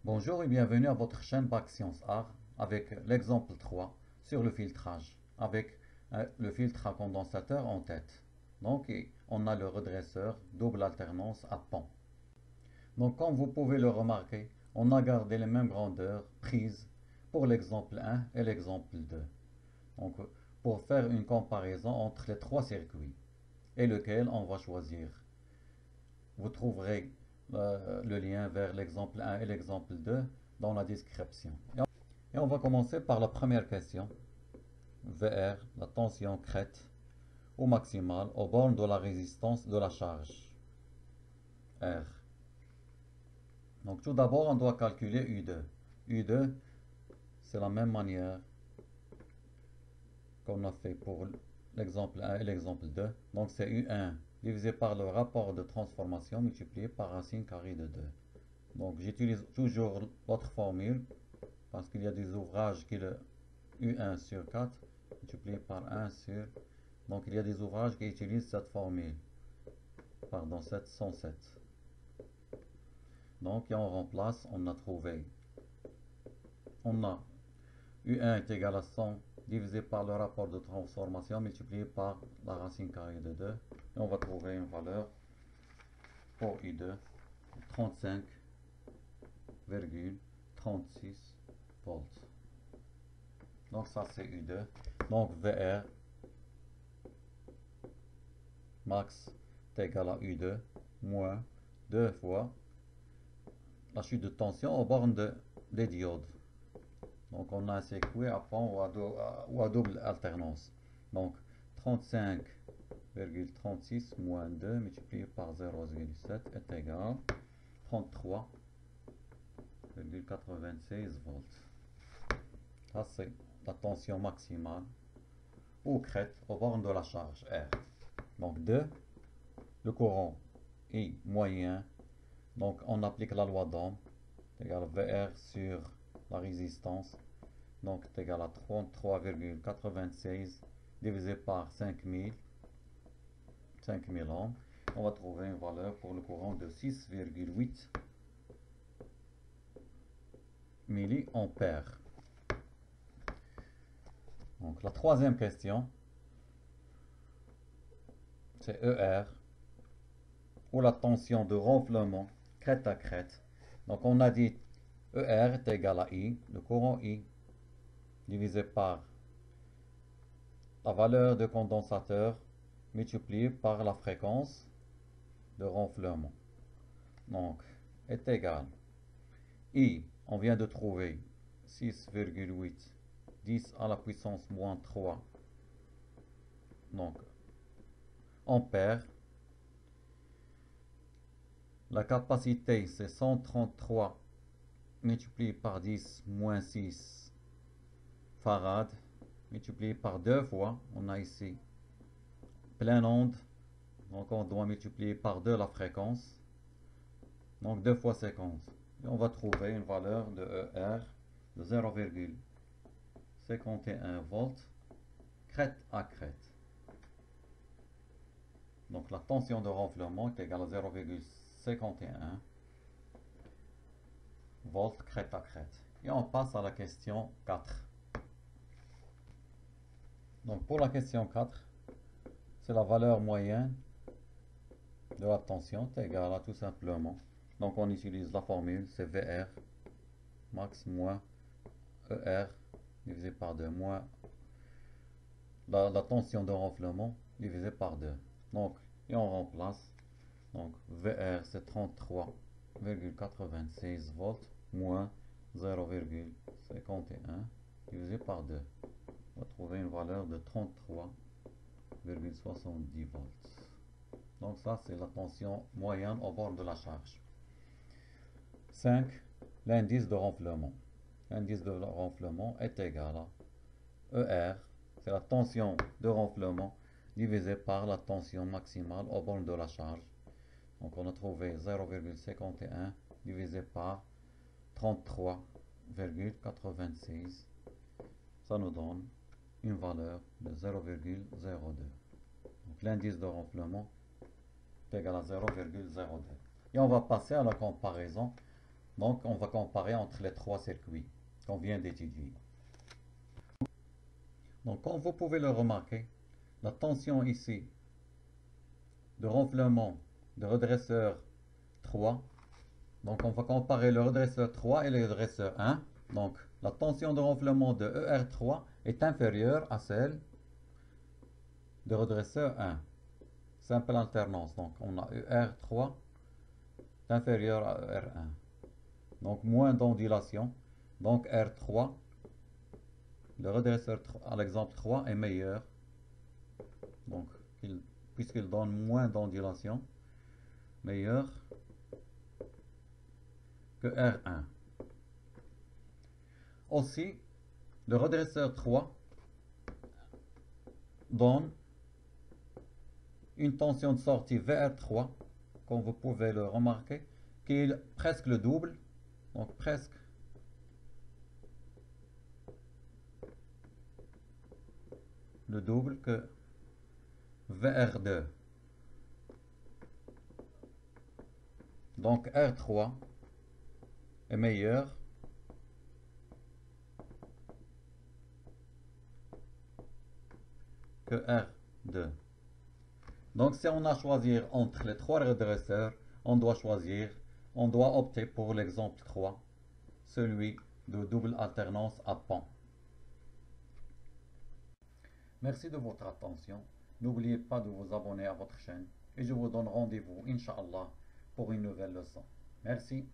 Bonjour et bienvenue à votre chaîne Bac Sciences Art avec l'exemple 3 sur le filtrage avec le filtre à condensateur en tête. Donc on a le redresseur double alternance à pont. Donc comme vous pouvez le remarquer, on a gardé les mêmes grandeurs prises pour l'exemple 1 et l'exemple 2. Donc pour faire une comparaison entre les trois circuits et lequel on va choisir. Vous trouverez le lien vers l'exemple 1 et l'exemple 2 dans la description. Et on va commencer par la première question. VR, la tension crête au maximal aux bornes de la résistance de la charge. R. Donc tout d'abord, on doit calculer U2. U2, c'est la même manière qu'on a fait pour l'exemple 1 et l'exemple 2. Donc c'est U1 divisé par le rapport de transformation multiplié par racine carrée de 2. Donc j'utilise toujours l'autre formule parce qu'il y a des ouvrages qui le U1 sur 4 multiplié par 1 sur... Donc il y a des ouvrages qui utilisent cette formule. Pardon, 707. Donc et on remplace, on a trouvé. On a U1 est égal à 100 divisé par le rapport de transformation multiplié par la racine carrée de 2. Et on va trouver une valeur pour U2 35,36 volts. Donc ça c'est U2. Donc VR max est égal à U2 moins 2 fois la chute de tension aux bornes des diodes. Donc on a un circuit à pont ou à double alternance. Donc 35,36 moins 2 multiplié par 0,7 est égal à 33,96 volts. Ça c'est la tension maximale ou crête aux bornes de la charge R. Donc 2, le courant est moyen. Donc on applique la loi d'Ohm, égal à VR sur la résistance. Donc est égal à 33,96 divisé par 5000 ohms. On va trouver une valeur pour le courant de 6,8 milliampères. Donc la troisième question, c'est ER, ou la tension de renflement crête à crête. Donc on a dit ER est égal à I, le courant I, divisé par la valeur de condensateur multipliée par la fréquence de renflement. Donc, est égal. I, on vient de trouver 6,8, 10 à la puissance moins 3. Donc, ampères. La capacité, c'est 133 multiplié par 10 moins 6 farad, multiplié par 2 fois. On a ici plein onde. Donc, on doit multiplier par 2 la fréquence. Donc 2 fois 50. Et on va trouver une valeur de ER de 0,51 volts crête à crête. Donc la tension de renflement est égale à 0,51 volts crête à crête. Et on passe à la question 4. Donc pour la question 4, c'est la valeur moyenne de la tension est égale à tout simplement. Donc on utilise la formule, c'est VR max moins ER divisé par 2 moins la tension de renflement divisé par 2. Donc, et on remplace. Donc, VR c'est 33,96 volts moins 0,51 divisé par 2. On va trouver une valeur de 33,70 volts. Donc ça c'est la tension moyenne au bord de la charge. 5. L'indice de renflement. L'indice de renflement est égal à ER, c'est la tension de renflement divisé par la tension maximale au borne de la charge. Donc on a trouvé 0,51 divisé par 33,86. Ça nous donne une valeur de 0,02. Donc l'indice de renflement est égal à 0,02. Et on va passer à la comparaison Donc, on va comparer entre les trois circuits qu'on vient d'étudier. Donc, comme vous pouvez le remarquer, la tension ici de renflement de redresseur 3. Donc, on va comparer le redresseur 3 et le redresseur 1. Donc, la tension de renflement de ER3 est inférieure à celle de redresseur 1. Simple alternance. Donc, on a ER3 est inférieur à ER1. Donc, moins d'ondulation. Donc, R3, le redresseur à l'exemple 3 est meilleur. Donc, puisqu'il donne moins d'ondulation, meilleur que R1. Aussi, le redresseur 3 donne une tension de sortie VR3, comme vous pouvez le remarquer, qui est presque le double, donc presque le double que VR2. Donc R3 est meilleur que R2. Donc si on a à choisir entre les trois redresseurs, on doit opter pour l'exemple 3, celui de double alternance à pan. Merci de votre attention. N'oubliez pas de vous abonner à votre chaîne et je vous donne rendez-vous, Inch'Allah, pour une nouvelle leçon. Merci.